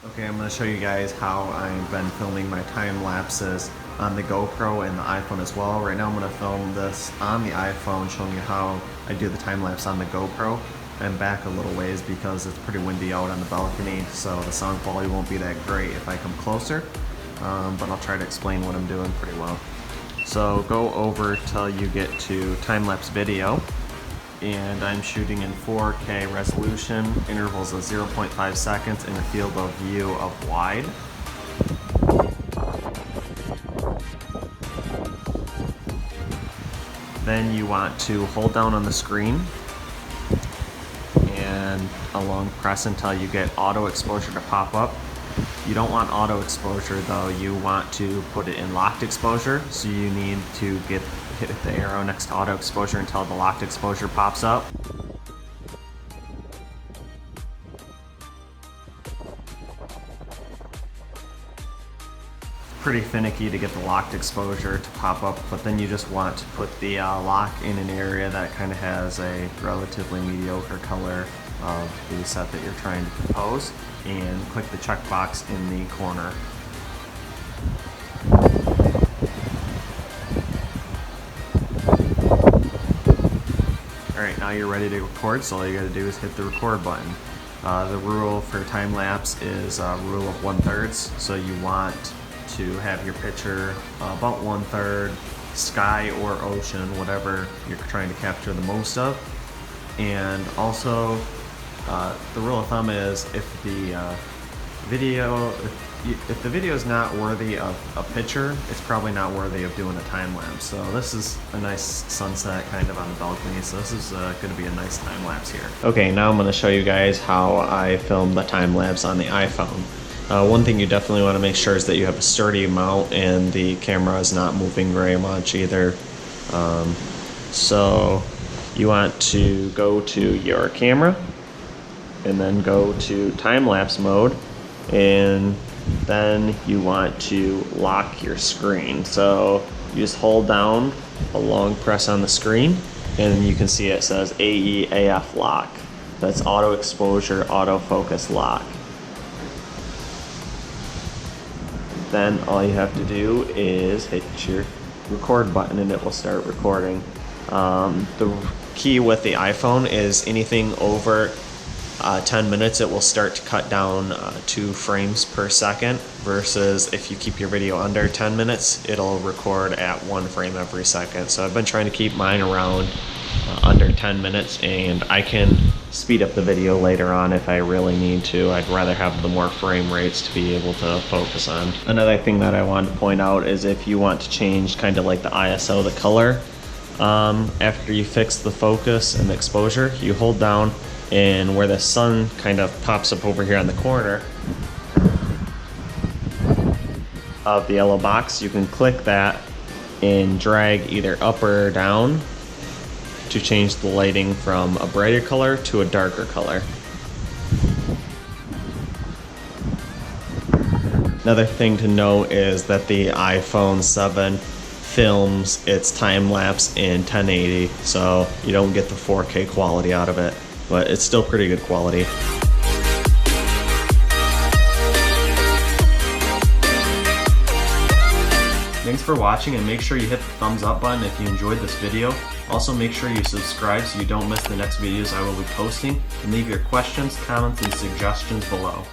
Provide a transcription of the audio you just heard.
Okay, I'm going to show you guys how I've been filming my time lapses on the GoPro and the iPhone as well. Right now I'm going to film this on the iPhone, showing you how I do the time lapse on the GoPro. I'm back a little ways because it's pretty windy out on the balcony, so the sound quality won't be that great if I come closer, but I'll try to explain what I'm doing pretty well. So go over till you get to time lapse video. And I'm shooting in 4K resolution, intervals of 0.5 seconds in a field of view of wide. Then you want to hold down on the screen and a long press until you get auto exposure to pop up. You don't want auto exposure though, you want to put it in locked exposure, so you need to hit the arrow next to auto exposure until the locked exposure pops up. Pretty finicky to get the locked exposure to pop up, but then you just want to put the lock in an area that kind of has a relatively mediocre color of the set that you're trying to compose, and click the checkbox in the corner. Alright, now you're ready to record, so all you gotta do is hit the record button. The rule for time lapse is a rule of 1/3, so you want to have your picture about 1/3 sky or ocean, whatever you're trying to capture the most of. And also, the rule of thumb is if the video is not worthy of a picture, it's probably not worthy of doing a time lapse. So this is a nice sunset kind of on the balcony, so this is going to be a nice time lapse here. Okay, now I'm going to show you guys how I film the time lapse on the iPhone. One thing you definitely want to make sure is that you have a sturdy mount and the camera is not moving very much either. So you want to go to your camera and then go to time lapse mode, and then you want to lock your screen. So you just hold down a long press on the screen and you can see it says AEAF lock. That's auto exposure, autofocus lock. Then all you have to do is hit your record button and it will start recording. The key with the iPhone is anything over 10 minutes it will start to cut down 2 frames per second, versus if you keep your video under 10 minutes it'll record at 1 frame every second. So I've been trying to keep mine around under 10 minutes, and I can speed up the video later on if I really need to. I'd rather have the more frame rates to be able to focus on. Another thing that I wanted to point out is if you want to change kind of like the ISO, the color, after you fix the focus and the exposure, you hold down, and where the sun kind of pops up over here on the corner of the yellow box, you can click that and drag either up or down to change the lighting from a brighter color to a darker color. Another thing to note is that the iPhone 7 films its time lapse in 1080, so you don't get the 4K quality out of it, but it's still pretty good quality. Thanks for watching, and make sure you hit the thumbs up button if you enjoyed this video. Also make sure you subscribe so you don't miss the next videos I will be posting, and leave your questions, comments, and suggestions below.